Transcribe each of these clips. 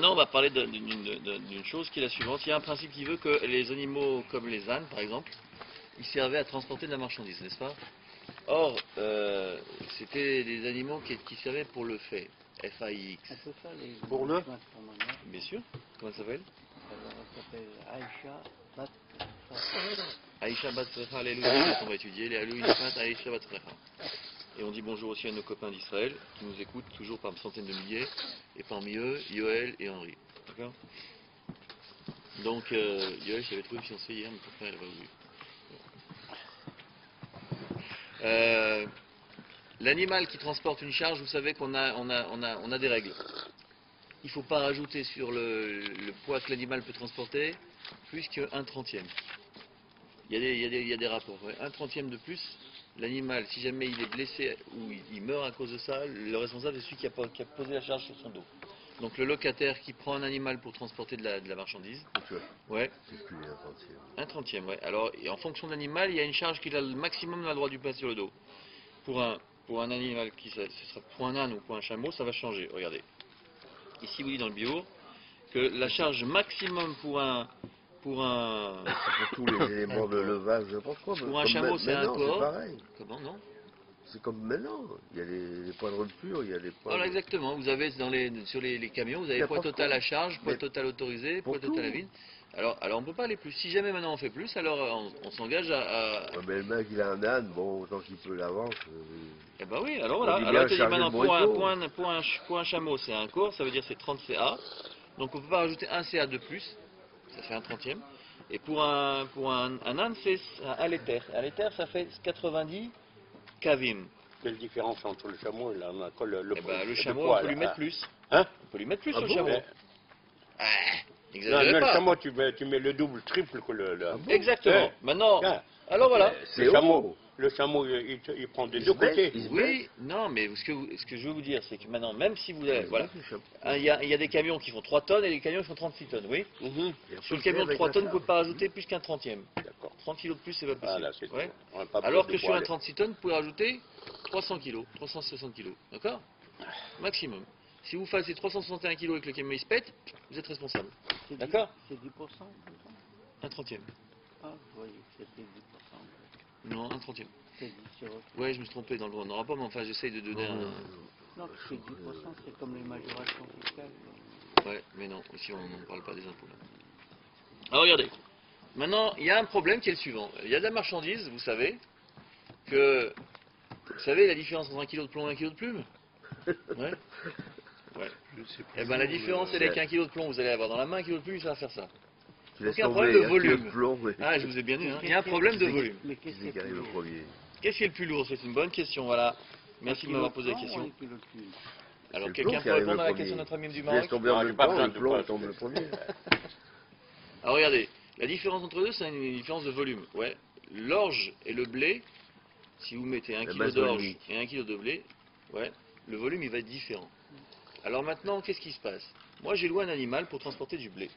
maintenant, on va parler d'une chose qui est la suivante. Il y a un principe qui veut que les animaux comme les ânes, par exemple, ils servaient à transporter de la marchandise, n'est-ce pas? Or, c'était des animaux qui servaient pour le fait. F-A-I-X. On peut faire les Pour le Bien sûr. Comment ça s'appelle? Elle s'appelle Aïcha Bat. Aïcha Batzrecha, Alléluia, on va étudier les Alléluia, Aïcha Batzrecha. Et on dit bonjour aussi à nos copains d'Israël qui nous écoutent toujours par centaines de milliers, et parmi eux, Yoël et Henri. D'accord? Donc, Yoël, j'avais trouvé fiancé hier, mais ton frère, il n'a pas voulu. L'animal qui transporte une charge, vous savez qu'on a des règles. Il ne faut pas rajouter sur le poids que l'animal peut transporter plus qu'un trentième. Il y a des rapports. Ouais. Un trentième de plus, l'animal, si jamais il est blessé ou il meurt à cause de ça, le responsable c'est celui qui a posé la charge sur son dos. Donc le locataire qui prend un animal pour transporter de la marchandise, ouais, c'est plus un trentième. Un trentième, ouais. Alors, et en fonction de l'animal, il y a une charge qu'il a le maximum de la droit du poids sur le dos. Pour un animal ce sera pour un âne ou pour un chameau, ça va changer. Regardez. Ici, vous dit dans le bio que la charge maximum pour Pour tous les éléments de levage, n'importe quoi. Pour un chameau, c'est un corps. C'est pareil. Comment, non? C'est comme maintenant. Il y a les points de rupture, il y a les points. Voilà, exactement. Vous avez sur les camions, vous avez poids total à charge, poids total autorisé, poids total à vide. Alors on ne peut pas aller plus. Si jamais maintenant on fait plus, alors on s'engage à... Ouais, mais le mec il a un âne, bon, autant qu'il peut l'avance. Eh ben oui, alors voilà. Alors il te dit maintenant pour un chameau c'est un corps, ça veut dire c'est 30 CA. Donc on ne peut pas rajouter un CA de plus, ça fait un trentième. Et pour un âne c'est un léther. Un léther ça fait 90 kavim. Quelle différence entre le chameau et l'âne? Le chameau on peut lui mettre plus. Hein? On peut lui mettre plus sur le chameau. Non, le chameau, tu mets le double, triple que le... Exactement. Maintenant, alors voilà. Le chameau, il prend des deux côtés. Oui, non, mais ce que je veux vous dire, c'est que maintenant, même si vous avez... Voilà. Il y a des camions qui font 3 tonnes et des camions qui font 36 tonnes, oui. Sur le camion de 3 tonnes, vous ne pouvez pas rajouter plus qu'un trentième. D'accord. 30 kilos de plus, c'est pas possible. Alors que sur un 36 tonnes, vous pouvez rajouter 300 kilos, 360 kilos. D'accord? Maximum. Si vous faites 361 kg et que le camion il se pète, vous êtes responsable. D'accord? C'est 10%? Un trentième. Ah, vous voyez, c'était 10%. Non, un trentième. C'est 10 sur... Ouais, je me suis trompé dans le rapport, mais enfin j'essaye de donner un... Non, c'est 10%, c'est comme les majorations fiscales. Ouais, mais non, ici on ne parle pas des impôts là. Alors regardez, maintenant il y a un problème qui est le suivant. Il y a de la marchandise, vous savez, vous savez la différence entre un kilo de plomb et un kilo de plume? Ouais. Ouais. Et ben la différence c'est qu'un kilo de plomb vous allez avoir dans la main, un kilo de plume ça va faire ça. Donc il y a un problème de volume. Ah, je vous ai bien dit, hein. Il y a un problème de volume. Qu'est-ce qui est le plus lourd? C'est une bonne question, voilà. Merci de m'avoir posé la question. Alors quelqu'un peut répondre à la question de notre ami du Maroc? le premier. Alors regardez, la différence entre eux c'est une différence de volume. Ouais. L'orge et le blé, si vous mettez 1 kg d'orge et 1 kg de blé, ouais, le volume il va être différent. Alors maintenant, qu'est-ce qui se passe? Moi j'ai loué un animal pour transporter du blé.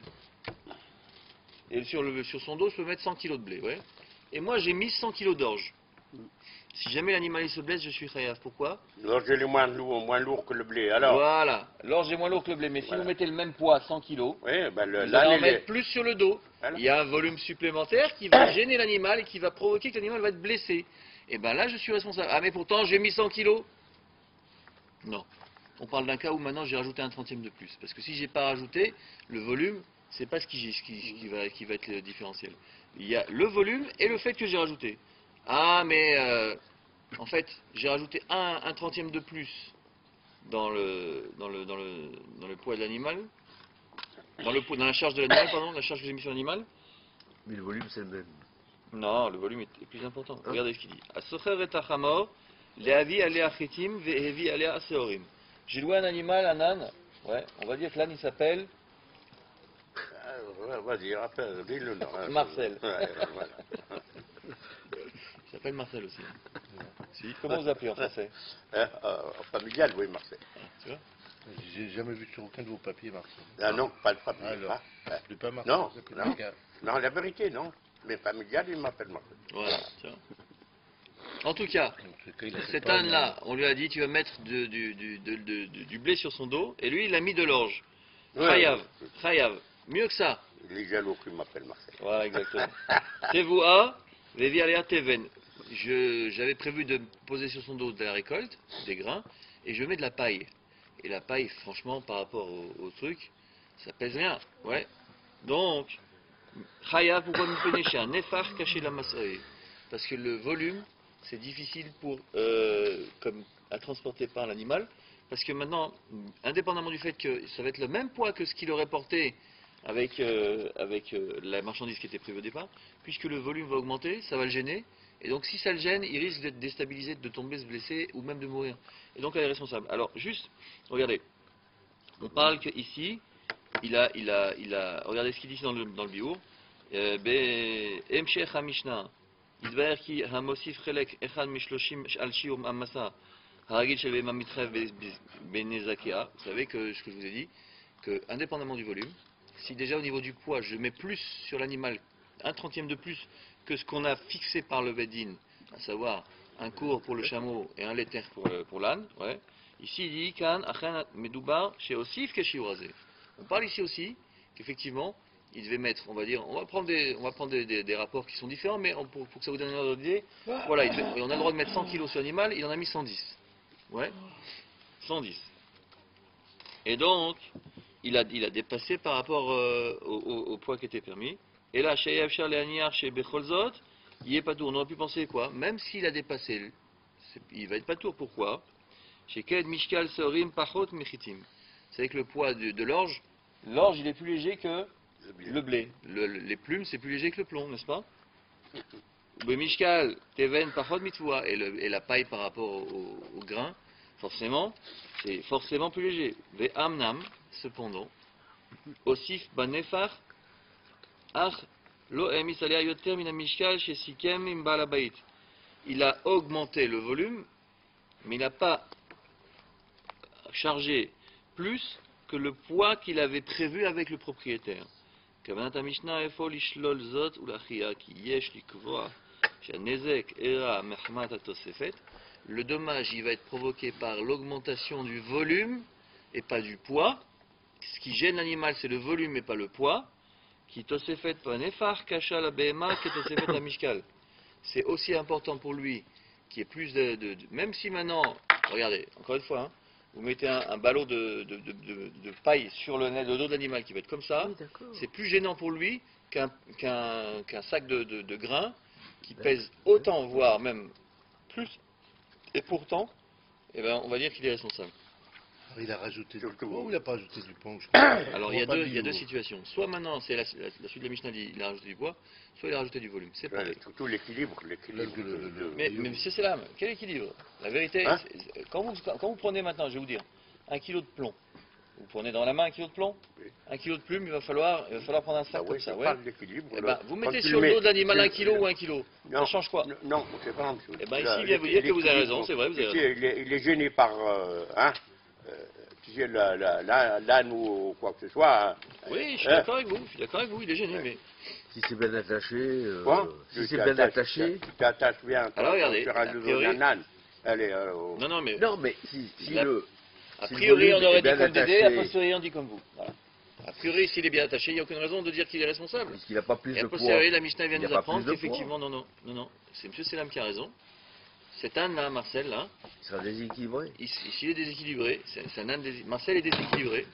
Et sur son dos, je peux mettre 100 kg de blé, ouais. Et moi j'ai mis 100 kg d'orge. Si jamais l'animal il se blesse, je suis khayaf. Pourquoi? L'orge est moins lourd que le blé, alors. Voilà, l'orge est moins lourd que le blé. Mais si vous mettez le même poids, 100 kg, vous allez en mettre plus sur le dos. Voilà. Il y a un volume supplémentaire qui va gêner l'animal et qui va provoquer que l'animal va être blessé. Et bien là, je suis responsable. Ah mais pourtant, j'ai mis 100 kg. Non. On parle d'un cas où maintenant j'ai rajouté un trentième de plus. Parce que si j'ai pas rajouté, le volume, c'est pas ce qui va être le différentiel. Il y a le volume et le fait que j'ai rajouté. Ah mais en fait, j'ai rajouté un trentième de plus dans le poids de l'animal. Dans la charge de l'animal, pardon, la charge que j'ai mis sur l'animal. Mais le volume c'est le même. Non, le volume est plus important. Regardez ce qu'il dit. Asocher et achamor, leavi alea chitim, vehevi alea seorim. J'ai loué un animal, un âne. Ouais, on va dire que l'âne il s'appelle. Vas-y, rappelle, dis-le nom. Marcel. Il s'appelle Marcel aussi. Si. Comment vous appelez en français? Familial, oui, Marcel. Tu vois? J'ai jamais vu sur aucun de vos papiers, Marcel. Ah non, pas le papier. Pas Marcel. Non, la vérité, non. Mais familial, il m'appelle Marcel. Voilà, tu vois. En tout cas, cet âne-là, on lui a dit tu vas mettre du blé sur son dos, et lui il a mis de l'orge. Chayav, Chayav. Mieux que ça. Les jaloux qui m'appellent Marcel. Voilà, exactement. Tevoua, Vevialia Teven. J'avais prévu de me poser sur son dos de la récolte, des grains, et je mets de la paille. Et la paille, franchement, par rapport au truc, ça pèse rien. Ouais. Donc, Chayav, pourquoi me pénécher un nefar caché la massaï? Parce que le volume, c'est difficile à transporter par l'animal. Parce que maintenant, indépendamment du fait que ça va être le même poids que ce qu'il aurait porté avec la marchandise qui était prévue au départ, puisque le volume va augmenter, ça va le gêner. Et donc si ça le gêne, il risque d'être déstabilisé, de tomber, se blesser ou même de mourir. Et donc elle est responsable. Alors juste, regardez, on parle qu'ici, regardez ce qu'il dit ici dans le biour. Emshech HaMishnah, Yidvaer ki hamosif chelek echad mishloshim al shiur amasa haragil shel behema mitrev benezakea. Vous savez que ce que je vous ai dit, que indépendamment du volume, si déjà au niveau du poids, je mets plus sur l'animal, 1/30 de plus que ce qu'on a fixé par le Bedin, à savoir un cours pour le chameau et un laiter pour l'âne, ouais. Ici il dit kan achen medoubar chez osif keshiurazé. On parle ici aussi qu'effectivement il devait mettre, on va dire, on va prendre des rapports qui sont différents, mais pour que ça vous donne une ordre d'idée, voilà, on a le droit de mettre 100 kg sur l'animal, il en a mis 110. Ouais, 110. Et donc, il a dépassé par rapport au poids qui était permis. Et là, chez Yavchar Leaniar, chez Becholzot, il n'est pas tour. On aurait pu penser quoi? Même s'il a dépassé, il va être pas tour. Pourquoi? Chez Ked Mishkal Sorim Pachot Mechitim. Vous savez que le poids de l'orge il est plus léger que le blé. Les plumes, c'est plus léger que le plomb, n'est-ce pas? Le Mishkal Teven Pachot Mitvoa. Et la paille par rapport au grain, forcément, c'est forcément plus léger. Ve Amnam, cependant, Osif Banefar, Ach Lo Emis Alea Yoter Mina Mishkal chez Sikem Imbalabait. Il a augmenté le volume, mais il n'a pas chargé plus que le poids qu'il avait prévu avec le propriétaire. Kavanat Mishnah Efol Ishlol Zot Ulachia Ki Yesh Likvoa Shanezek Era Mehmat Atosefet. Le dommage, il va être provoqué par l'augmentation du volume et pas du poids. Ce qui gêne l'animal, c'est le volume et pas le poids. Qui tosefet panefar kasha la behema qui tosefet la mishkal. C'est aussi important pour lui qu'il y ait plus même si maintenant, regardez, encore une fois, hein, vous mettez un ballot de paille sur le dos de l'animal qui va être comme ça, oui, c'est plus gênant pour lui qu'un sac de grains qui pèse autant, voire même plus. Et pourtant, eh ben, on va dire qu'il est responsable. Alors, il a rajouté du poids ou il n'a pas rajouté du poids? Alors il y a deux situations. Soit maintenant, c'est la suite de la Mishnah, il a rajouté du poids, soit il a rajouté du volume. C'est pareil. Surtout l'équilibre. Mais c'est là, quel équilibre? La vérité, hein? Quand vous prenez maintenant, je vais vous dire, 1 kg de plomb. Vous prenez dans la main 1 kg de plomb, oui. 1 kg de plume, il va falloir prendre un sac comme ça. Ouais. Eh ben, vous mettez sur le dos de l'animal 1 kg ou 1 kg. Ça change quoi? Non, c'est pas la même chose. Eh ben, ici, il vient vous dire que vous avez raison, c'est vrai, vous avez raison. Il est gêné par tu sais, l'âne ou quoi que ce soit. Hein. Oui, je suis d'accord avec vous, il est gêné, mais... Si c'est bien attaché, si c'est bien attaché... Tu t'attaches bien, alors regardez, sur un âne. Allez, non, mais si a priori, on aurait dit comme Dédé, a posteriori, on dit comme vous. Voilà. A priori, s'il est bien attaché, il n'y a aucune raison de dire qu'il est responsable. Parce qu'il n'a pas plus de poids. Et a posteriori, la Mishnah vient nous apprendre qu'effectivement, non. C'est M. Selam qui a raison. Cet âne-là, Marcel, là... Il sera déséquilibré. Ici, il est déséquilibré. C'est un âne Marcel est déséquilibré.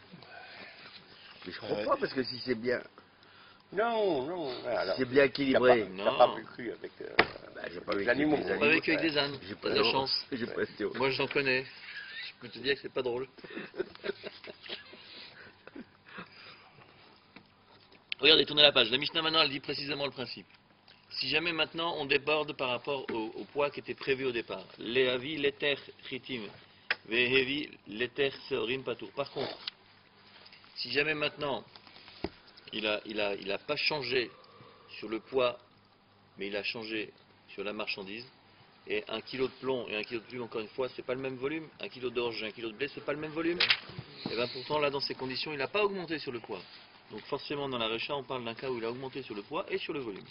Mais je crois pas, parce que si c'est bien... Non. Si c'est bien équilibré... Tu n'as pas vécu avec les animaux. J'ai pas vécu avec des ânes. J'ai pas de chance. Moi, j'en connais. Je peux te dire que c'est pas drôle. Regardez, tournez la page. La Mishnah maintenant, elle dit précisément le principe. Si jamais maintenant on déborde par rapport au poids qui était prévu au départ, Lehavi, l'éther, chitim, Vehevi, l'éther, seorim, patour. Par contre, si jamais maintenant il a pas changé sur le poids, mais il a changé sur la marchandise, et 1 kg de plomb et 1 kg de plume, encore une fois, c'est pas le même volume, 1 kg d'orge et 1 kg de blé, c'est pas le même volume, et bien pourtant là dans ces conditions, il n'a pas augmenté sur le poids. Donc forcément dans la Recha, on parle d'un cas où il a augmenté sur le poids et sur le volume.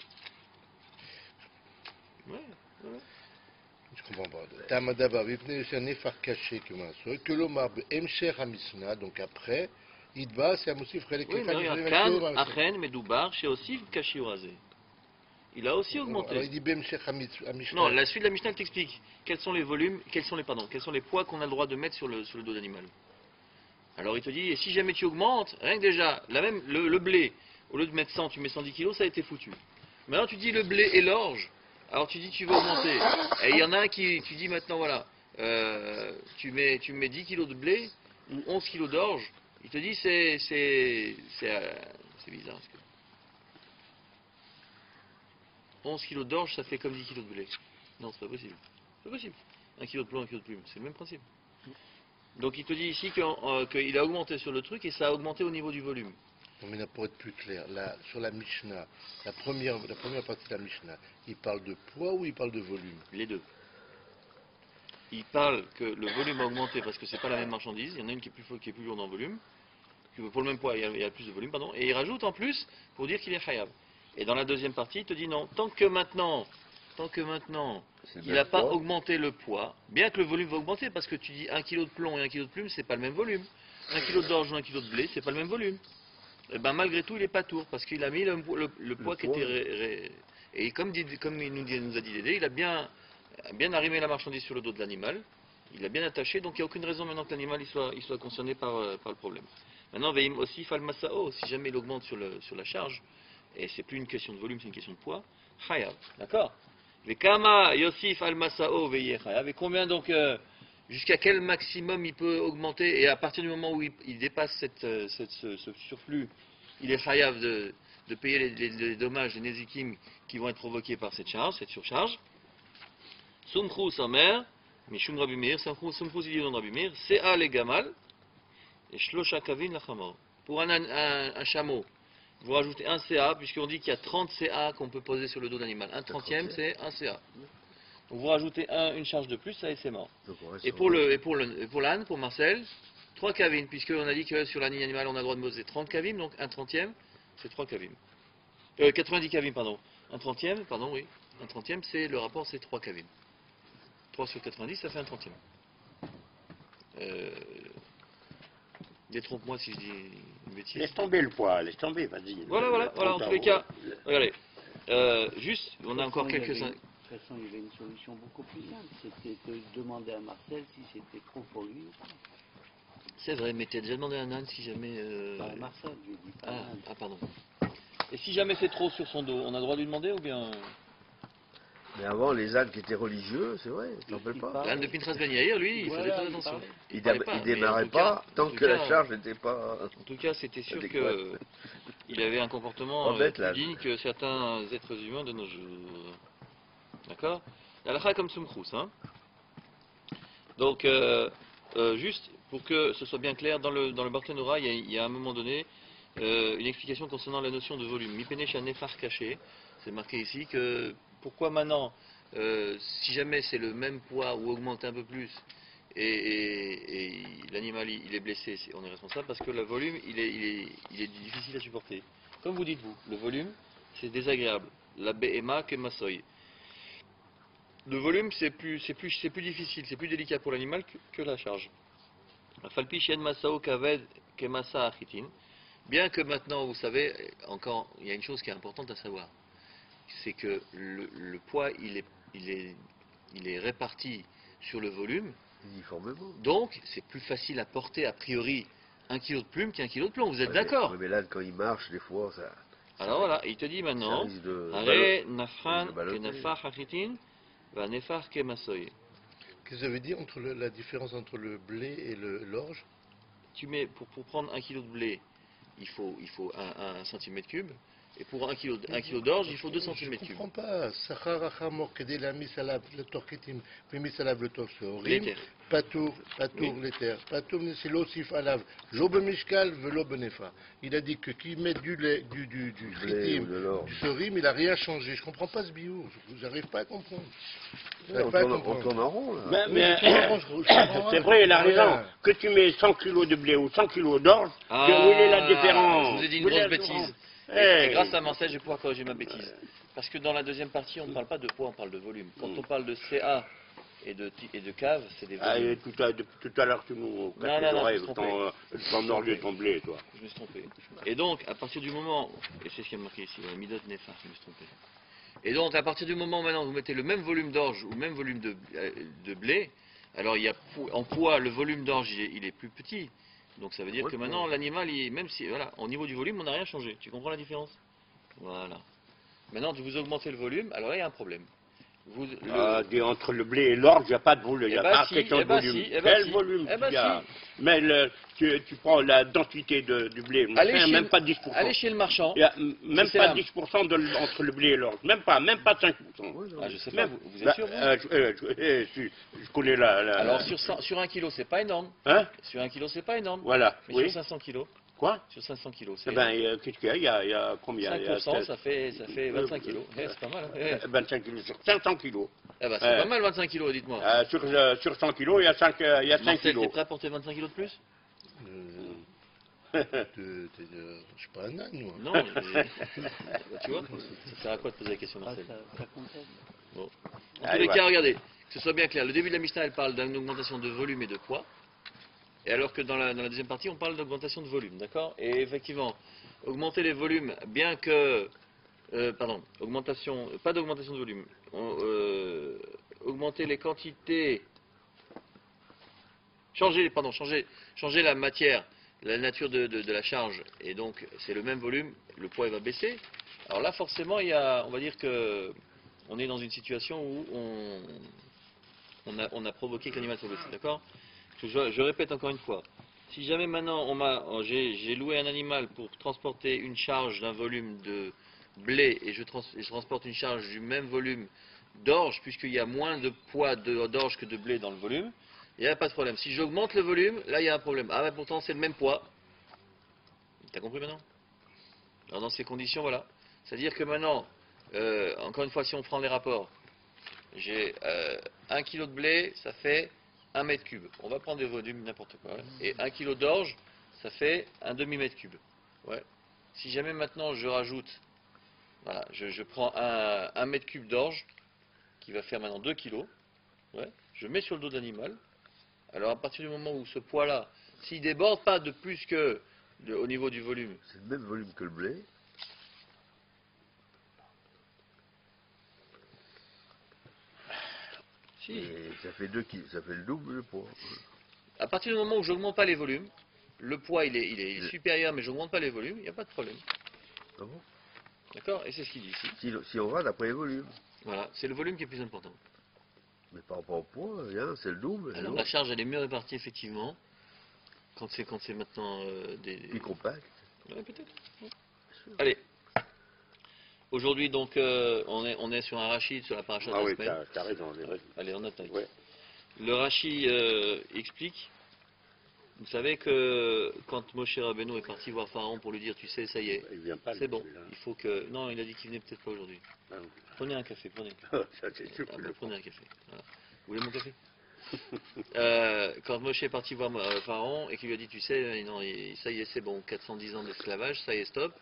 Ouais. Je comprends pas. Tamadaba, c'est un effort caché que l'omar Emcher Hamisna, donc après, Idba, c'est un moussif Oui, mais regarde, Kan, Achen, Medoubar, chez Osif, Kashiurazé. Il a aussi augmenté. Alors il dit Bem Sheikh Mishnah. Non, la suite de la Mishnah t'explique quels sont les volumes, quels sont les poids qu'on a le droit de mettre sur le dos d'animal. Alors il te dit, et si jamais tu augmentes, rien que déjà, le blé, au lieu de mettre 100, tu mets 110 kilos, ça a été foutu. Maintenant tu dis le blé et l'orge, alors tu dis tu veux augmenter. Et il y en a un qui, tu dis maintenant voilà, tu mets 10 kilos de blé ou 11 kilos d'orge, il te dit c'est bizarre. 11 kilos d'orge, ça fait comme 10 kilos de blé. Non, c'est pas possible. C'est pas possible. 1 kilo de plomb, 1 kilo de plume, c'est le même principe. Donc il te dit ici qu'il a augmenté sur le truc et ça a augmenté au niveau du volume. Non, mais là, pour être plus clair, là, sur la Mishnah, la première partie de la Mishnah, il parle de poids ou il parle de volume? Les deux. Il parle que le volume a augmenté parce que c'est pas la même marchandise. Il y en a une qui est plus lourde en volume. Pour le même poids, il y a plus de volume, pardon. Et il rajoute en plus pour dire qu'il est khayab. Et dans la deuxième partie, il te dit non, tant que maintenant il n'a pas augmenté le poids, bien que le volume va augmenter, parce que tu dis 1 kg de plomb et 1 kg de plume, c'est pas le même volume. 1 kg d'orge ou 1 kg de blé, c'est pas le même volume. Et ben malgré tout, il est pas tour, parce qu'il a mis le poids qui était... Et comme il nous a dit Dédé, il a bien arrimé la marchandise sur le dos de l'animal, il l'a bien attaché, donc il n'y a aucune raison maintenant que l'animal il soit concerné par le problème. Maintenant, veim aussi falmasao, si jamais il augmente sur la charge, et c'est plus une question de volume, c'est une question de poids, chayav, d'accord? Mais kama yosif al-masao veye chayav, et combien donc, jusqu'à quel maximum il peut augmenter, et à partir du moment où il dépasse ce surplus, il est chayav de payer les dommages, les nézikim qui vont être provoqués par cette surcharge. Sumchus Omer, Mishum Rabbi Meir, Sumchus Ididon Rabbi Meir, Sea le Gamal, et Shlosha Kavin Lachamor. Pour un chameau, vous rajoutez un CA, puisqu'on dit qu'il y a 30 CA qu'on peut poser sur le dos d'animal. Un 30e, c'est un CA. Donc vous rajoutez une charge de plus, ça et c'est mort. Et pour l'âne, pour Marcel, 3 kavim, puisqu'on a dit que sur l'âne animal, on a le droit de poser 30 kavim, donc un 30e, c'est 3 kavim. 90 kavim, pardon. Un 30e, pardon, oui. Un 30e, c'est le rapport, c'est 3 kavim. 3 sur 90, ça fait un 30e. Détrompe-moi si je dis une bêtise. Laisse tomber le poids, laisse tomber, vas-y. Voilà, en tous les cas. Regardez. Juste, on a encore quelques... De toute façon, il y avait une solution beaucoup plus simple. C'était de demander à Marcel si c'était trop pour lui ou pas. C'est vrai, mais tu as déjà demandé à un âne si jamais... Pas à Marcel, je lui ai dit pas à l'âne. Ah, pardon. Et si jamais c'est trop sur son dos, on a le droit de lui demander ou bien... Mais avant, les ânes qui étaient religieux, c'est vrai, tu t'en rappelles pas? L'âne de Pinchas Ben Yair, lui, il faisait pas attention. Il démarrait pas tant que la charge n'était pas... En tout cas, c'était sûr qu'il avait un comportement plus digne que certains êtres humains de nos jours. D'accord? La halakha comme Sumchus, hein. Donc, juste pour que ce soit bien clair, dans le Barthénora, il y a à un moment donné une explication concernant la notion de volume. Mipene Nefar caché, c'est marqué ici que pourquoi maintenant, si jamais c'est le même poids ou augmente un peu plus et l'animal il est blessé, on est responsable parce que le volume il est difficile à supporter. Comme vous dites vous, le volume c'est désagréable. La BMA que Massoy. Le volume c'est plus difficile, c'est plus délicat pour l'animal que la charge. Bien que maintenant, vous savez, encore, il y a une chose qui est importante à savoir, c'est que le poids, il est réparti sur le volume, uniformément. Donc, c'est plus facile à porter a priori 1 kg de plume qu'un kilo de plomb, vous êtes d'accord? Mais là, quand il marche, des fois, ça... Alors voilà, il te dit maintenant, Qu'est-ce que ça veut dire la différence entre le blé et l'orge? Tu mets, pour prendre 1 kg de blé, il faut 1 cm3, et pour 1 kg d'orge, il faut 2 cm3. Je ne comprends pas. Patour l'éther. Patour, c'est l'osif alav. Job mishkal velo benefa. Il a dit que qui met du lait, du chitim, du sorim, il n'a rien changé. Je ne comprends pas ce bio. Je n'arrive pas à comprendre. On tourne en rond, là. Mais c'est vrai, il a raison. Que tu mets 100 kg de blé ou 100 kg d'orge, où est la différence? Je vous ai dit une grosse bêtise. Et grâce à Marcel, je vais pouvoir corriger ma bêtise. Parce que dans la deuxième partie, on ne parle pas de poids, on parle de volume. Quand on parle de CA et de cave, c'est des Ah, volumes. tout à l'heure, tu nous casses les oreilles, ton orgue et ton blé, toi. Je me suis trompé. Et donc, à partir du moment, et c'est ce qui est marqué ici, la midot nefar, je me suis trompé. Et donc, à partir du moment maintenant où vous mettez le même volume d'orge ou le même volume de blé, alors il y a, en poids, le volume d'orge il est plus petit. Donc ça veut dire que maintenant l'animal, même si, voilà, au niveau du volume, on n'a rien changé. Tu comprends la différence? Voilà. Maintenant, vous augmentez le volume, alors là, il y a un problème. Entre le blé et l'orge, il n'y a pas de volume, il n'y a pas question de volume. Quel volume il y a? Mais tu prends la dentité du blé, même pas 10%. Allez chez le marchand. Il n'y a même pas 10% entre le blé et l'orge, même pas 5%. Ah, je sais pas, vous êtes sûr je connais la... Alors sur 1 kilo, c'est pas énorme. Hein? Sur 1 kilo, c'est pas énorme. Voilà. Mais sur 500 kilos. Quoi? Sur 500 kilos. Eh ben, qu'est-ce qu'il y a? Il y a combien? 5%, ça fait 25 kilos. C'est pas mal. 25 kilos sur 500 kilos. Eh ben, c'est pas mal 25 kilos, dites-moi. Sur 100 kilos, il y a 5 Marcel, kilos. t'es prêt à porter 25 kilos de plus? Je suis pas un âne, moi. Non, tu vois, ça sert à quoi de poser la question, Marcel? Bon. En tous les cas, regardez, que ce soit bien clair, le début de la Mishnah, elle parle d'une augmentation de volume et de poids. Et alors que dans la deuxième partie, on parle d'augmentation de volume, d'accord? Et effectivement, augmenter les volumes, bien que... pas d'augmentation de volume. Augmenter les quantités... Changer la matière, la nature de la charge, et donc c'est le même volume, le poids il va baisser. Alors là, forcément, on va dire que on est dans une situation où on a provoqué que l'animal soit blessé, d'accord? Je répète encore une fois, si jamais maintenant j'ai loué un animal pour transporter une charge d'un volume de blé et je transporte une charge du même volume d'orge, puisqu'il y a moins de poids d'orge que de blé dans le volume, il n'y a pas de problème. Si j'augmente le volume, là il y a un problème. Ah mais pourtant c'est le même poids. T'as compris maintenant? Alors dans ces conditions, voilà. C'est-à-dire que maintenant, encore une fois, si on prend les rapports, j'ai 1 kg de blé, ça fait 1 mètre cube. On va prendre des volumes, n'importe quoi. Ouais. Et 1 kg d'orge, ça fait un demi-mètre cube. Ouais. Si jamais maintenant je rajoute, voilà, je prends un mètre cube d'orge, qui va faire maintenant 2 kg, ouais, je mets sur le dos de l'animal. Alors à partir du moment où ce poids-là, s'il ne déborde pas de plus que au niveau du volume. C'est le même volume que le blé. Si. Et ça fait le double le poids. À partir du moment où je n'augmente pas les volumes, le poids il est supérieur, mais je n'augmente pas les volumes, il n'y a pas de problème. Ah bon? D'accord? Et c'est ce qu'il dit ici. Si on va d'après les volumes. Voilà, c'est le volume qui est plus important. Mais par rapport au poids, c'est le double. Alors la charge elle est mieux répartie effectivement, quand c'est maintenant plus compact. Ouais, peut-être. Ouais. Allez. Aujourd'hui donc on est sur un Rashi, sur la paracha de la semaine. Ah oui, t'as raison. Allez, on note. Ouais. Le Rashi explique, vous savez que quand Moshe Rabbeinu est parti voir Pharaon pour lui dire, tu sais, ça y est, c'est bon, il faut que... Non, il a dit qu'il venait peut-être pas aujourd'hui. Ah, Prenez un café, prenez. Ça, c'est sûr que prenez un café. Voilà. Vous voulez mon café? Quand Moshe est parti voir Pharaon et qu'il lui a dit, tu sais, non, ça y est, c'est bon, 410 ans d'esclavage, ça y est, stop,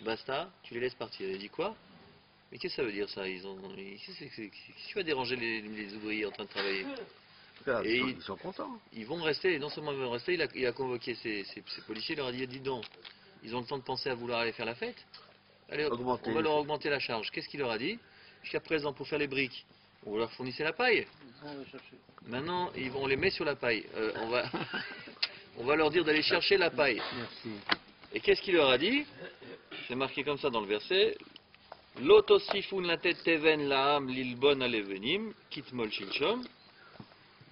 basta, tu les laisses partir. Il a dit quoi? Mais qu'est-ce que ça veut dire ça? Qu'est-ce qui va déranger les ouvriers en train de travailler? Et ils sont contents. Ils vont rester, et non seulement ils vont rester, il a convoqué ses policiers, il leur a dit, dis donc, ils ont le temps de penser à vouloir aller faire la fête? Allez, on va leur augmenter la charge. Qu'est-ce qu'il leur a dit? Jusqu'à présent, pour faire les briques, on leur fournissait la paille. Maintenant, on les met sur la paille. On va leur dire d'aller chercher la paille. Merci. Et qu'est-ce qu'il leur a dit? C'est marqué comme ça dans le verset. L'otosifun la tête teven laam lilbon alevenim kitmol shilshom.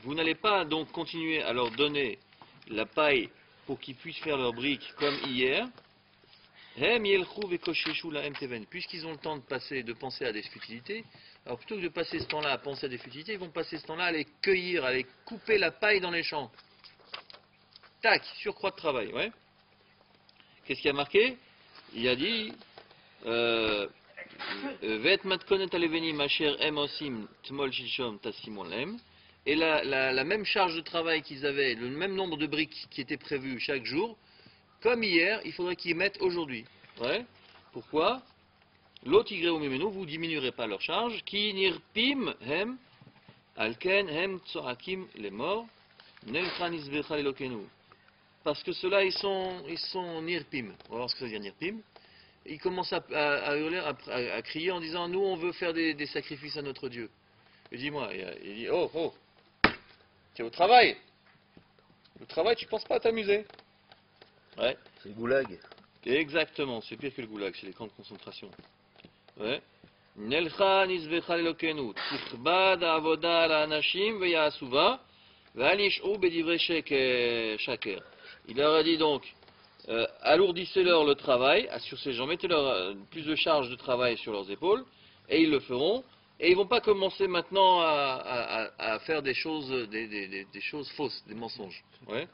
Vous n'allez pas donc continuer à leur donner la paille pour qu'ils puissent faire leurs briques comme hier. Puisqu'ils ont le temps de penser à des futilités, alors plutôt que de passer ce temps-là à penser à des futilités, ils vont passer ce temps-là à les cueillir, à les couper la paille dans les champs. Tac, surcroît de travail, ouais. Qu'est-ce qu'il y a marqué? Il a dit et la même charge de travail qu'ils avaient, le même nombre de briques qui étaient prévues chaque jour, comme hier, il faudrait qu'ils mettent aujourd'hui. Ouais. Pourquoi? L'autre vous ne diminuerez pas leur charge. Ki nirpim hem Alken hem tsoakim les morts, nelcha nisvecha lelokenu. Parce que ceux-là, ils sont nirpim. On va voir ce que ça veut dire nirpim. Ils commencent à hurler, à crier en disant, nous, on veut faire des sacrifices à notre Dieu. Et dis-moi, il dit, oh, oh, tu es au travail. Le travail, tu penses pas à t'amuser. Ouais. C'est le goulag. Exactement, c'est pire que le goulag, c'est les camps de concentration. Ouais. Nelcha nisvecha lelokenu, tichbad avoda la anashim veyasuva, ve'alish'u bedivrei shaker. Il leur a dit donc, alourdissez-leur le travail, sur ces gens, mettez-leur plus de charge de travail sur leurs épaules, et ils le feront, et ils ne vont pas commencer maintenant à faire des choses, des choses fausses, des mensonges. Ouais.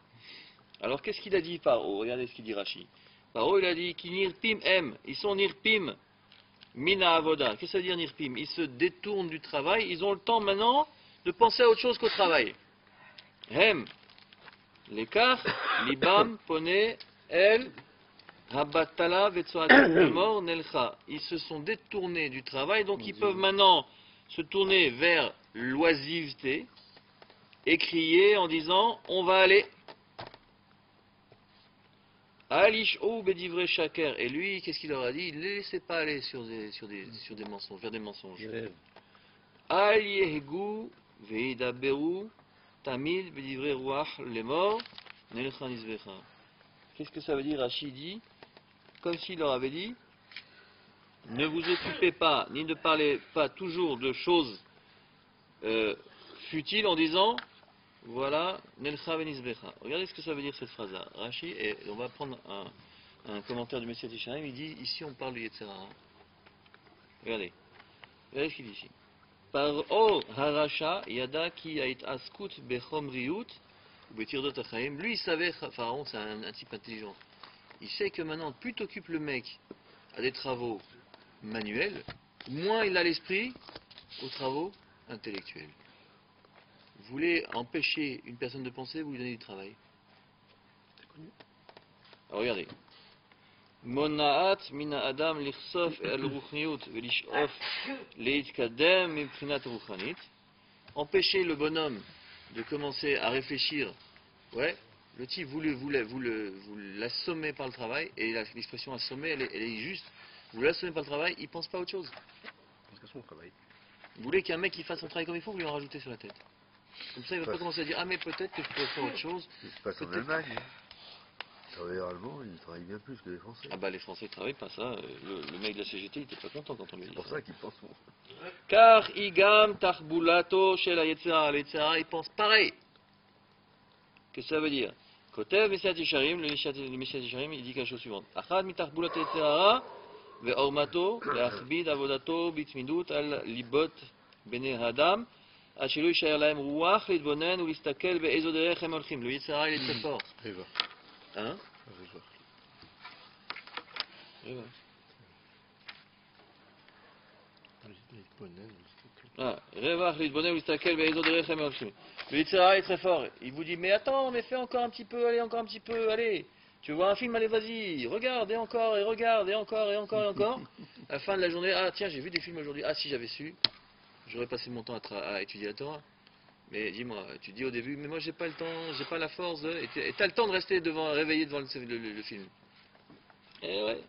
Alors qu'est-ce qu'il a dit Paro? Regardez ce qu'il dit Rashi. Paro, il a dit qu'ils nirpim em, ils sont nirpim mina avoda. Qu'est-ce que ça veut dire nirpim? Ils se détournent du travail, ils ont le temps maintenant de penser à autre chose qu'au travail. Hem, l'écart, libam, poné, el, rabatala, vetsoakim, mort, nelcha. Ils se sont détournés du travail, donc ils peuvent maintenant se tourner vers l'oisiveté et crier en disant on va aller. Alish ou bedivre shaker. Et lui, qu'est-ce qu'il leur a dit? Il ne les laissait pas aller sur des mensonges, vers des mensonges. Al yehgu veidaberu tamid bedivre ruach les morts. Qu'est-ce que ça veut dire? Rashi dit, comme s'il leur avait dit, ne vous occupez pas, ni ne parlez pas toujours de choses futiles en disant, voilà, Nelcha Venizbecha. Regardez ce que ça veut dire cette phrase-là. Rashi, et on va prendre un commentaire du Messiah Tisharim, il dit, ici on parle du Yetzirah. Regardez ce qu'il dit ici. Par O Harasha Yada ki ait askut bechom riut. Lui, il savait, Pharaon, c'est un type intelligent. Il sait que maintenant, plus t'occupes le mec à des travaux manuels, moins il a l'esprit aux travaux intellectuels. Vous voulez empêcher une personne de penser, vous lui donnez du travail. Alors regardez. Monaat mina adam lichsof el ruchniut velishof leitkadem miprinat ruchanit. Empêcher le bonhomme de commencer à réfléchir. Ouais, le type, vous l'assommez par le travail, et l'expression assommer, elle est juste. Vous l'assommez par le travail, il ne pense pas à autre chose. Son travail. Vous voulez qu'un mec qui fasse son travail comme il faut, vous lui en rajoutez sur la tête. Comme ça, il ne va pas commencer à dire, ah mais peut-être que je pourrais faire autre chose. Il se passe en Allemagne. Les travailleurs allemands, ils travaillent bien plus que les Français. Ah bah les Français ne travaillent pas ça. Le mec de la CGT, il n'était pas content quand on lui a dit ça. C'est pour ça qu'ils pensent. Car igam tarbulato chez la Yetzirah. Les Yetzirah, ils pensent pareil. Qu'est-ce que ça veut dire? Kotev Messiah Tisharim, le Messiah Tisharim, il dit quelque chose suivante. Achad mitarbulato Yetzirah ve'ormato le'achbid avodato bitmidut al libot bene hadam ashelu yishayer lahem ruach litbonen ulistakel be'ezo derech hem holchim. Le Yetzirah, il est très fort. Hein? Le Yitzhara est très fort. Il vous dit, mais attends, mais fais encore un petit peu, allez, encore un petit peu, allez. Tu vois un film, allez, vas-y, regarde, et encore, et regarde, et encore, et encore, et encore. À la fin de la journée, ah tiens, j'ai vu des films aujourd'hui, ah si j'avais su, j'aurais passé mon temps à étudier la Torah. Mais dis-moi, tu dis au début, mais moi j'ai pas le temps, j'ai pas la force de... Et t'as le temps de rester réveillé devant le film. Et ouais.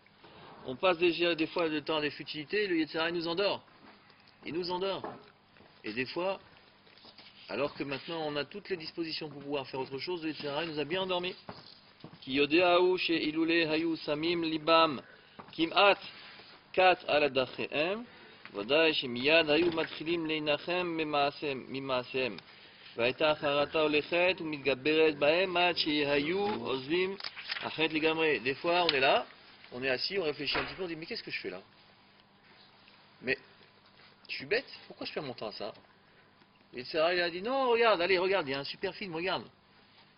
On passe déjà des fois le temps à des futilités, le Yetzirah il nous endort. Il nous endort. Et des fois, alors que maintenant on a toutes les dispositions pour pouvoir faire autre chose, le Yetzirah il nous a bien endormis. Ki yodeahu she ilule hayu samim libam kim'at kat ala dachehem ודאי שמיד היו מתחילים להנחם ממעשיהם והייתה החרטה הולכת ומתגברת בהם עד שהיו עוזבים החטא לגמרי. Des fois on est là, on est assis, on réfléchit un petit peu, on dit mais qu'est-ce que je fais là? Mais je suis bête, pourquoi je perds mon temps à ça? Et Sarah il a dit non, regarde, allez regarde, il y a un super film, regarde.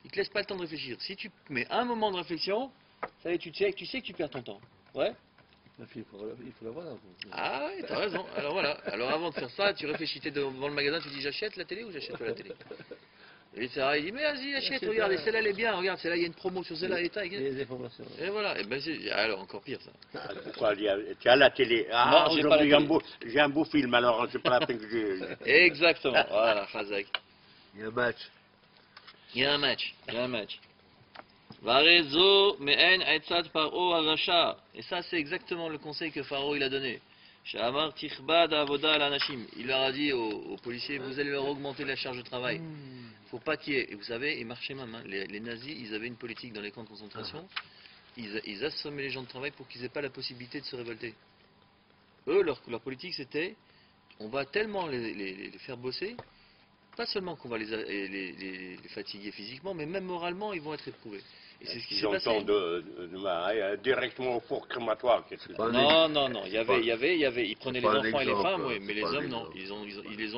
Il te laisse pas le temps de réfléchir. Si tu mets un moment de réflexion, ça y est, tu sais que tu perds ton temps. Ouais. Il faut l'avoir là. Ah oui, t'as raison. Alors voilà. Alors avant de faire ça, tu réfléchis devant le magasin, tu dis j'achète la télé ou j'achète pas la télé? Et Sarah, il dit, mais vas-y, achète, regarde, celle-là, elle est bien, regarde, celle-là, il y a une promo sur celle-là, les informations. Et voilà, et ben, alors, encore pire, ça. Pourquoi, tu as la télé. Ah, aujourd'hui, j'ai un beau film, alors c'est pas la peine que je... Exactement, voilà, Khazak. Il y a un match. Il y a un match, il y a un match. Varezo me'en aitzad paro aracha. Et ça, c'est exactement le conseil que Pharaon il a donné. Shamar tichbad avoda al-anashim. Il leur a dit aux policiers, vous allez leur augmenter la charge de travail. Faut pas qu'il y ait. Et vous savez, ils marchaient même. Hein. Les nazis, ils avaient une politique dans les camps de concentration. Ils assommaient les gens de travail pour qu'ils n'aient pas la possibilité de se révolter. Eux, leur politique, c'était, on va tellement les faire bosser, pas seulement qu'on va les fatiguer physiquement, mais même moralement, ils vont être éprouvés. Et c'est ce qui s'est passé. Directement au four crématoire. Non. Ils prenaient les enfants et les femmes, oui, mais les hommes, non. Ils les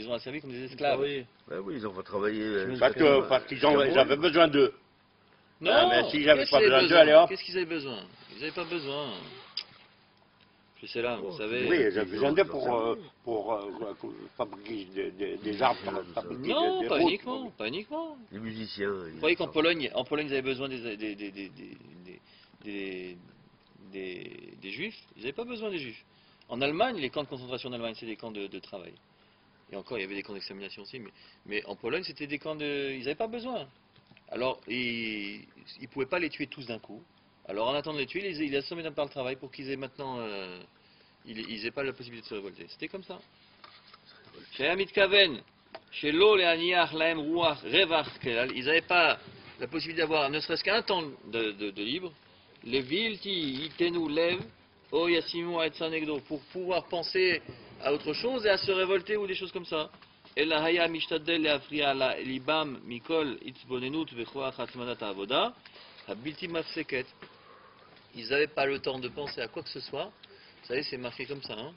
ont asservis comme des esclaves. Oui, ils ont fait travailler. Parce qu'ils avaient besoin d'eux. Non, mais s'ils n'avaient pas besoin d'eux, allez hop. Qu'est-ce qu'ils avaient besoin? Ils n'avaient pas besoin. Je sais là, vous savez. Oui, ils avaient besoin d'eux pour fabriquer des arbres. Non, pas uniquement. Les musiciens. Vous croyez qu'en Pologne, ils avaient besoin des juifs? Ils n'avaient pas besoin des juifs. En Allemagne, les camps de concentration en Allemagne, c'est des camps de travail. Et encore, il y avait des camps d'extermination aussi. Mais en Pologne, c'était des camps de... Ils n'avaient pas besoin. Alors, ils ne pouvaient pas les tuer tous d'un coup. Alors, en attendant de les tuer, ils assommaient par le travail pour qu'ils aient maintenant... ils n'aient pas la possibilité de se révolter. C'était comme ça. Chez Amit Kaven, chez l'eau, les Aniach, Laem, Ruach, Revach, ils n'avaient pas la possibilité d'avoir ne serait-ce qu'un temps de libre. Les villes qui nous lèvent, oh Yassimu Aetsanegdo, pour pouvoir penser à autre chose et à se révolter ou des choses comme ça. Et la Haya Mishtadel le Afria la Libam Mikol Itzbonenut Vechoach Atmanat Avoda, Habilti Mafseket. Ils n'avaient pas le temps de penser à quoi que ce soit. Vous savez, c'est marqué comme ça, hein,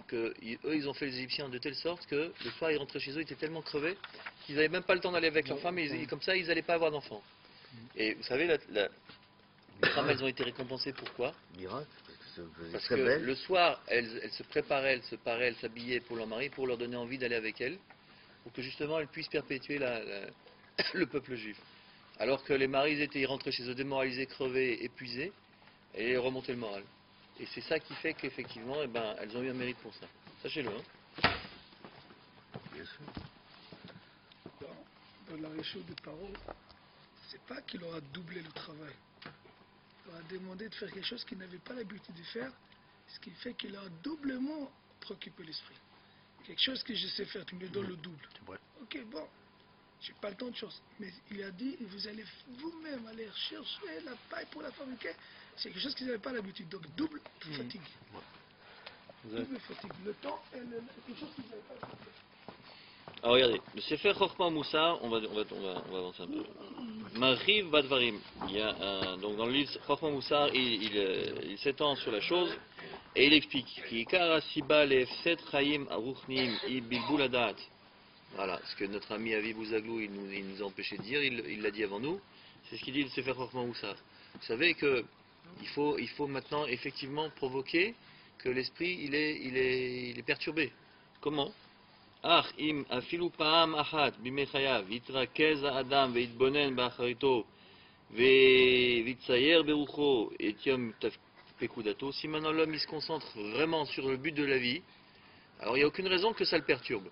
que eux, ils ont fait les Égyptiens de telle sorte que le soir, ils rentraient chez eux, ils étaient tellement crevés qu'ils n'avaient même pas le temps d'aller avec leur femme, et comme ça, ils n'allaient pas avoir d'enfants. Et vous savez, les femmes, elles ont été récompensées pourquoi? Miracle. Parce que le soir, elles se préparaient, elles se paraient, elles s'habillaient pour leur mari, pour leur donner envie d'aller avec elles, pour que justement elles puissent perpétuer le peuple juif. Alors que les maris ils rentraient chez eux démoralisés, crevés, épuisés, et remontaient le moral. Et c'est ça qui fait qu'effectivement, eh ben, elles ont eu un mérite pour ça. Sachez-le. Hein. Bien sûr. Dans la réchaud de Paro, c'est pas qu'il aura doublé le travail. Il aura demandé de faire quelque chose qu'il n'avait pas l'habitude de faire, ce qui fait qu'il a doublement préoccupé l'esprit. Quelque chose que je sais faire, tu me donnes le double. Ok, bon, j'ai pas le temps de choses. Mais il a dit, vous allez vous-même aller chercher la paille pour la fabriquer. C'est quelque chose qu'ils n'avaient pas l'habitude. Donc double fatigue. Double fatigue. Le temps et quelque chose qu'ils n'avaient pas l'habitude. Alors regardez, le Sefer Chochma Moussar, on va avancer un peu. Mariv Badvarim, donc dans le livre Chochma Moussar, il s'étend sur la chose et il explique voilà, ce que notre ami Avi Bouzaglou il nous a empêché de dire, il l'a dit avant nous, c'est ce qu'il dit le Sefer Chochma Moussar. Vous savez que il faut maintenant effectivement provoquer que l'esprit il est perturbé. Comment? אך אם אפילו פעם אחת בימי חייו יתרכז האדם ויתבונן באחריתו ויצייר ברוחו את יום פקודתו, si maintenant l'homme il se concentre vraiment sur le but de la vie, alors il n'y a aucune raison que ça le perturbe.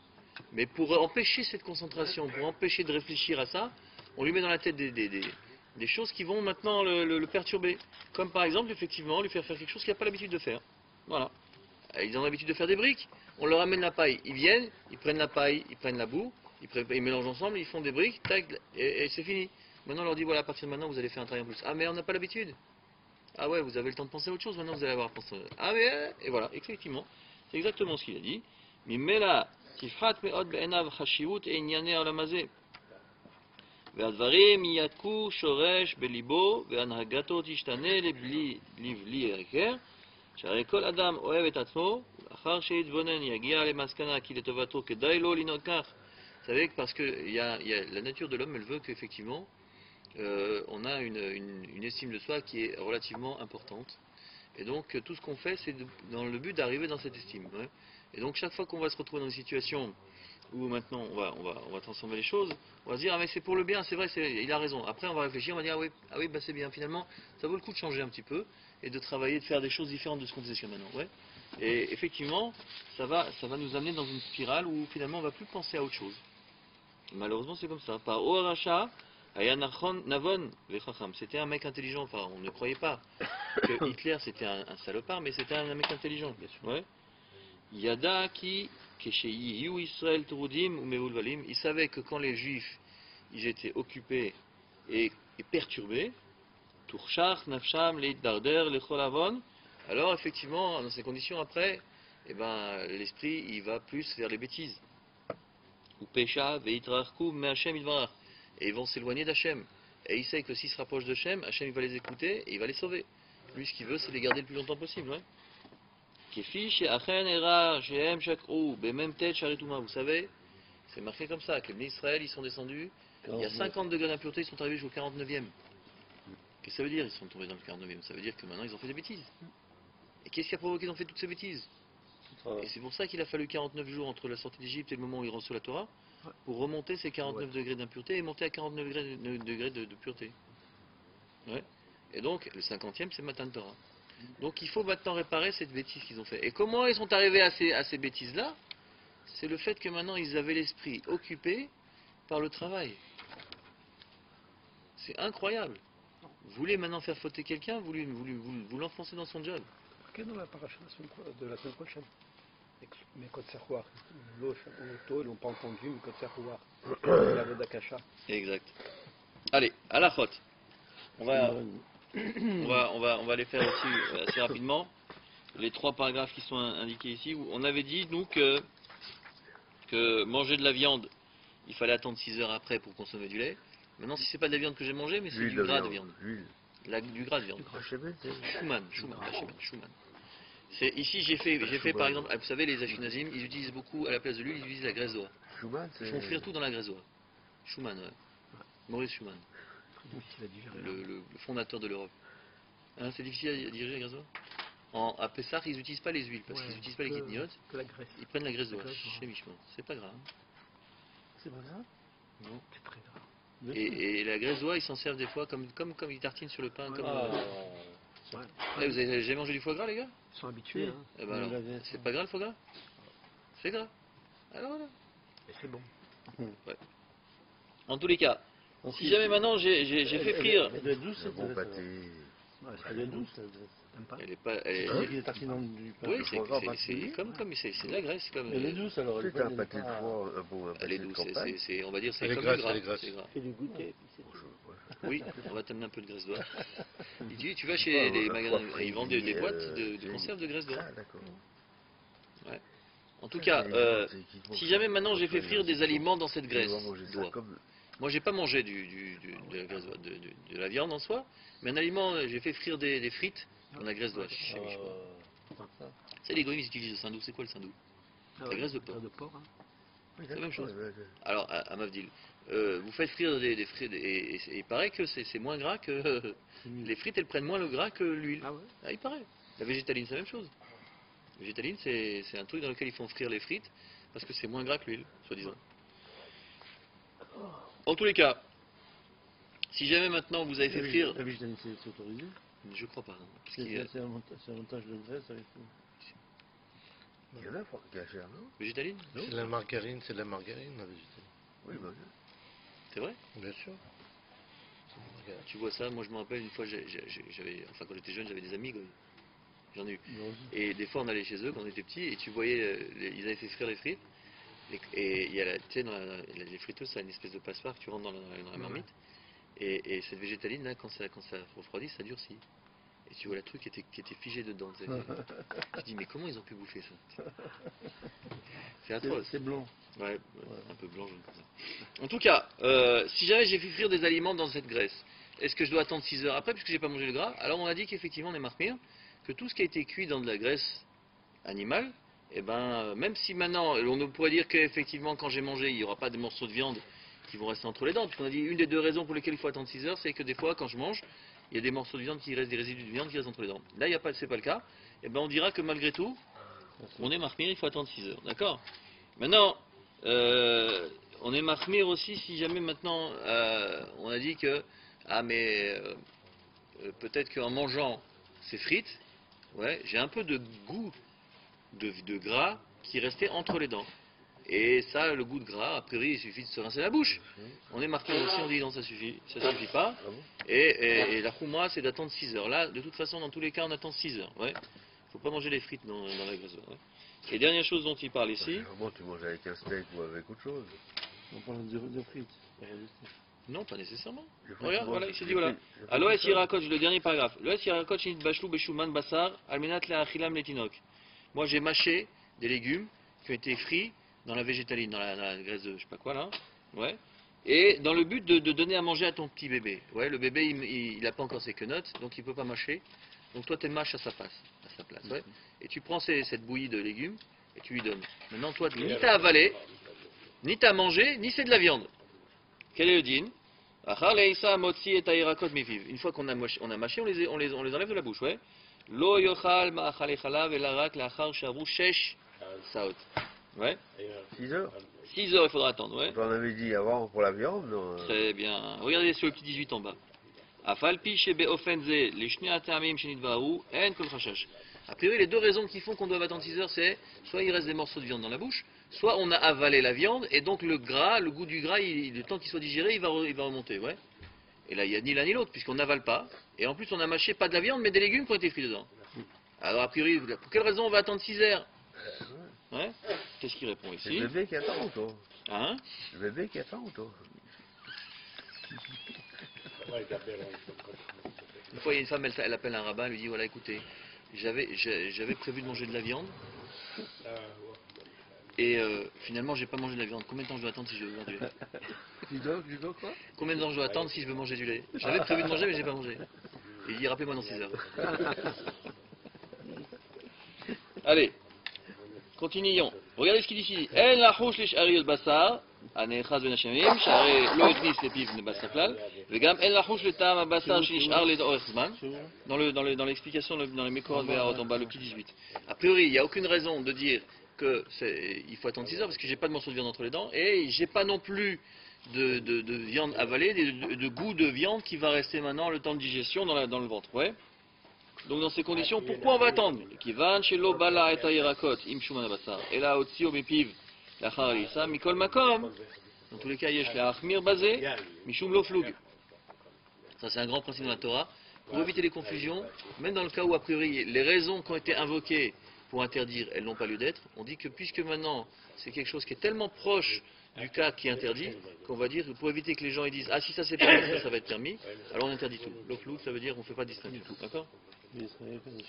Mais pour empêcher cette concentration, pour empêcher de réfléchir à ça, on lui met dans la tête des choses qui vont maintenant le perturber. Comme par exemple, effectivement, lui faire quelque chose qu'il n'a pas l'habitude de faire. Voilà. Ils ont l'habitude de faire des briques, on leur amène la paille, ils viennent, ils prennent la paille, ils prennent la boue, ils mélangent ensemble, ils font des briques, tac, et c'est fini. Maintenant on leur dit voilà, à partir de maintenant vous allez faire un travail en plus. Ah mais on n'a pas l'habitude. Ah ouais, vous avez le temps de penser à autre chose, maintenant vous allez avoir pensé. Ah mais, et voilà, effectivement, c'est exactement ce qu'il a dit. Mimela tifhat me'od be'enav chashivut einyane olam hazeh. והדברים יתקו שורש בליבו והנהגתו תשתנה לבלי הכר שהרי כל אדם אוהב את עצמו לאחר שיתבונן יגיע למסקנה כי לטובתו כדאי לו לנהוג כך. Vous savez que parce que la nature de l'homme elle veut qu'effectivement on a une estime de soi qui est relativement importante et donc tout ce qu'on fait c'est dans le but d'arriver dans cette estime, ouais. Et donc chaque fois qu'on va se retrouver dans une situation où maintenant on va transformer les choses, on va se dire ah mais c'est pour le bien, c'est vrai, il a raison. Après on va réfléchir, on va dire ah oui bah c'est bien, finalement ça vaut le coup de changer un petit peu et de travailler, de faire des choses différentes de ce qu'on faisait jusqu'à maintenant. Ouais. Et effectivement, ça va nous amener dans une spirale où finalement on va plus penser à autre chose. Malheureusement c'est comme ça. Par Oaracha, Navon, c'était un mec intelligent, enfin on ne croyait pas que Hitler c'était un salopard, mais c'était un mec intelligent. Ouais. Yada qui Israël Turudim ou Meul Valim, il savait que quand les Juifs ils étaient occupés et perturbés, Turshach, Nafsham, les Darder, les Cholavon, alors effectivement dans ces conditions après, l'esprit il va plus vers les bêtises. Ou Pesha, Veitrarku, mais Hachem il va. Et ils vont s'éloigner d'Hachem. Et il sait que s'ils se rapprochent d'Hachem, Hachem il va les écouter et il va les sauver. Lui ce qu'il veut c'est les garder le plus longtemps possible. Ouais. Vous savez, c'est marqué comme ça, que les Israël ils sont descendus, il y a 50 degrés d'impureté, ils sont arrivés jusqu'au 49e. Qu'est-ce que ça veut dire, ils sont tombés dans le 49e? Ça veut dire que maintenant ils ont fait des bêtises. Et qu'est-ce qui a provoqué qu'ils ont fait toutes ces bêtises? Et c'est pour ça qu'il a fallu 49 jours entre la sortie d'Égypte et le moment où ils reçoivent la Torah, pour remonter ces 49 degrés d'impureté et monter à 49 degrés de pureté. Ouais. Et donc, le 50e, c'est Matan Torah. Donc il faut maintenant réparer cette bêtise qu'ils ont fait. Et comment ils sont arrivés à ces bêtises-là? C'est le fait que maintenant ils avaient l'esprit occupé par le travail. C'est incroyable. Vous voulez maintenant faire fauter quelqu'un, vous l'enfoncez dans son job. Pourquoi dans la paracha de la semaine prochaine? Mais Kotsarouar, l'auto, ils n'ont pas entendu, mais Kotsarouar, la Vodakasha. Exact. Allez, à la chôte. On va les faire aussi assez rapidement. Les 3 paragraphes qui sont indiqués ici. Où on avait dit, nous, que manger de la viande, il fallait attendre 6 heures après pour consommer du lait. Maintenant, si c'est pas de la viande que j'ai mangé, mais c'est du gras de viande. Du gras de viande. Schumann. Ici, j'ai fait par exemple, vous savez, les Ashkenazim, ils utilisent beaucoup, à la place de l'huile, ils utilisent la graisse d'oie. Ils font frire tout dans la graisse d'oie. Schumann, ouais. Maurice Schumann. Le fondateur de l'Europe. Hein, c'est difficile à diriger la graisse d'oie. À Pessah, ils n'utilisent pas les huiles, parce qu'ils n'utilisent pas les kidniotes. Ils prennent la graisse d'oie, chimiquement. C'est pas grave. C'est pas grave? Non. C'est très grave. Et la graisse d'oie, ils s'en servent des fois comme ils tartinent sur le pain. Vous avez jamais mangé du foie gras, les gars? Ils sont habitués. Hein. Eh ben alors, c'est pas gras le foie gras? C'est gras. Alors voilà. Mais c'est bon. Ouais. En tous les cas, si jamais maintenant j'ai fait frire. Elle est douce, cette pâté. Elle est douce, elle est pas. Oui, c'est comme c'est de la graisse. Elle est douce alors. C'est un pâté de foie. Elle est douce. On va dire c'est comme le gras. C'est du goûter. Oui, on va t'amener un peu de graisse d'oie. Tu vas chez les magasins, ils vendent des boîtes de conserve de graisse d'oie. Ah, d'accord. Ouais. En tout cas, si jamais maintenant j'ai fait frire des aliments dans cette graisse d'oie. Moi, j'ai pas mangé de la viande en soi, mais un aliment, j'ai fait frire des frites dans la graisse d'oie. C'est les goïms, ils utilisent le sindou. C'est quoi le sindou? La graisse de porc. C'est la même chose. Alors, à Mavdil, vous faites frire des frites, et il paraît que c'est moins gras que... les frites, elles prennent moins le gras que l'huile. Ah, il paraît. La végétaline, c'est la même chose. La végétaline, c'est un truc dans lequel ils font frire les frites, parce que c'est moins gras que l'huile, soi-disant. En tous les cas, si jamais maintenant vous avez fait frire... La végétaline, c'est autorisé? Je crois pas. C'est un montage de graisse avec... Il y en a qui a cher, non? Végétaline? C'est la margarine, la végétaline. Oui, bah, c'est vrai? Bien sûr. Tu vois ça, moi je me rappelle une fois, quand j'étais jeune, j'avais des amis, j'en ai eu. Et des fois on allait chez eux quand on était petits, et tu voyais, ils avaient fait frire les frites. Et il y a tu sais, les friteuses, ça a une espèce de passoire que tu rentres dans la marmite. Et cette végétaline, là, quand ça refroidit, ça durcit. Et tu vois le truc qui était figé dedans. Tu te dis, mais comment ils ont pu bouffer ça? C'est atroce. C'est blanc. Ouais, un peu blanc, jaune comme ça. En tout cas, si jamais j'ai fait frire des aliments dans cette graisse, est-ce que je dois attendre 6 heures après, puisque j'ai pas mangé le gras? Alors on a dit qu'effectivement, on est marmire, que tout ce qui a été cuit dans de la graisse animale, et même si maintenant, on pourrait dire qu'effectivement, quand j'ai mangé, il n'y aura pas de morceaux de viande qui vont rester entre les dents. Puisqu'on a dit, une des 2 raisons pour lesquelles il faut attendre 6 heures, c'est que des fois, quand je mange, il y a des morceaux de viande qui restent, des résidus de viande qui restent entre les dents. Là, c'est pas le cas. Et on dira que malgré tout, On est mahmir, il faut attendre 6 heures. D'accord? Maintenant, on est mahmir aussi si jamais maintenant on a dit que peut-être qu'en mangeant ces frites, ouais, j'ai un peu de goût de gras qui restait entre les dents. Et ça, le goût de gras, a priori, il suffit de se rincer la bouche. On est marqué aussi, on dit non, ça suffit pas. Et la chouma, c'est d'attendre 6 heures. Là, de toute façon, dans tous les cas, on attend 6 heures. Ouais. Faut pas manger les frites dans la graisse. Ouais. Et dernière chose dont il parle ici. Comment tu manges avec un steak ou avec autre chose? On parle de frites. Non, pas nécessairement. Regarde, voilà, il se dit voilà. Aloes Yirakot, le dernier paragraphe. Aloes Yirakot, Shinit Bashlou, Beshuman, Bassar, Almenat, Leachilam, Letinok. Moi, j'ai mâché des légumes qui ont été frits dans la végétaline, dans la graisse de je sais pas quoi là. Ouais. Et dans le but de donner à manger à ton petit bébé. Ouais, le bébé, il n'a pas encore ses quenottes, donc il ne peut pas mâcher. Donc toi, tu mâches à sa place. Ouais. Et tu prends cette bouillie de légumes et tu lui donnes. Maintenant, toi, ni t'as avalé, ni t'as mangé, ni c'est de la viande. Quel est le din? Une fois qu'on a mâché, on les enlève de la bouche. Ouais. Lo yochal ma'achale chalav elarak lachar shavu shesh saot. Ouais. 6 heures. 6 heures, il faudra attendre. Ouais. On avait dit avant pour la viande. Non. Très bien. Regardez sur le petit 18 en bas. Afalpi shebe ofenze les shni atamim shenidvaru en kol chashash. A priori, les deux raisons qui font qu'on doit attendre 6 heures, c'est soit il reste des morceaux de viande dans la bouche, soit on a avalé la viande et donc le goût du gras, le temps qu'il soit digéré, il va remonter. Ouais. Et là, il n'y a ni l'un ni l'autre, puisqu'on n'avale pas. Et en plus, on a mâché pas de la viande, mais des légumes qui ont été frits dedans. Alors, a priori, pour quelle raison on va attendre 6 heures? Ouais. Qu'est-ce qu'il répond ici? C'est le bébé qui attend, toi. Hein? Le bébé qui attend, toi. Une fois, il y a une femme, elle appelle un rabbin, elle lui dit, voilà, écoutez, j'avais prévu de manger de la viande. Et finalement, j'ai pas mangé de la viande. Combien de temps je dois attendre si je veux boire du lait? Tu dois quoi? Combien de temps je dois attendre si je veux manger du lait? J'avais prévu de manger, mais j'ai pas mangé. Et il dit, rappelez-moi dans 6 heures. Allez, continuons. Regardez ce qu'il dit ici. En la houch les shari el basar, anechaz ben hashemim, shari lo eknis le piv ne basar klal, vegam en la houch le tam a basar shinishar le orech zman. Dans l'explication, dans les Mekorot Ve'arot en bas, le petit 18. A priori, il n'y a aucune raison de dire qu'il faut attendre 6 heures parce que j'ai pas de morceau de viande entre les dents et j'ai pas non plus de viande avalée, de goût de viande qui va rester maintenant le temps de digestion dans le ventre. Ouais. Donc dans ces conditions, pourquoi on va attendre? Kivan shelo bala et ayirakot im shuman basar. Et là otsi omepiv lachar alisa mikol makom. Dans tous les cas, yesh leachmir basé mishum lo flug. Ça c'est un grand principe dans la Torah. Pour éviter les confusions, même dans le cas où a priori les raisons qui ont été invoquées pour interdire, elles n'ont pas lieu d'être, on dit que puisque maintenant c'est quelque chose qui est tellement proche du cas qui est interdit, qu'on va dire, pour éviter que les gens ils disent, ah si ça c'est permis, ça va être permis, alors on interdit tout. Le flou, ça veut dire qu'on ne fait pas de distinction. D'accord?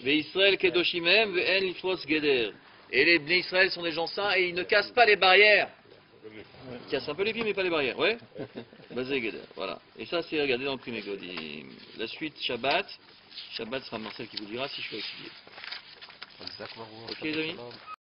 Israël kedoshimem ve'en lifros geder. Et les Bnei Israël sont des gens saints et ils ne cassent pas les barrières. Ils cassent un peu les pieds mais pas les barrières, ouais. Basé geder, voilà. Et ça c'est regardé dans le premier Godim. La suite Shabbat. Shabbat sera Marcel qui vous dira si je suis étudié. Ok les amis?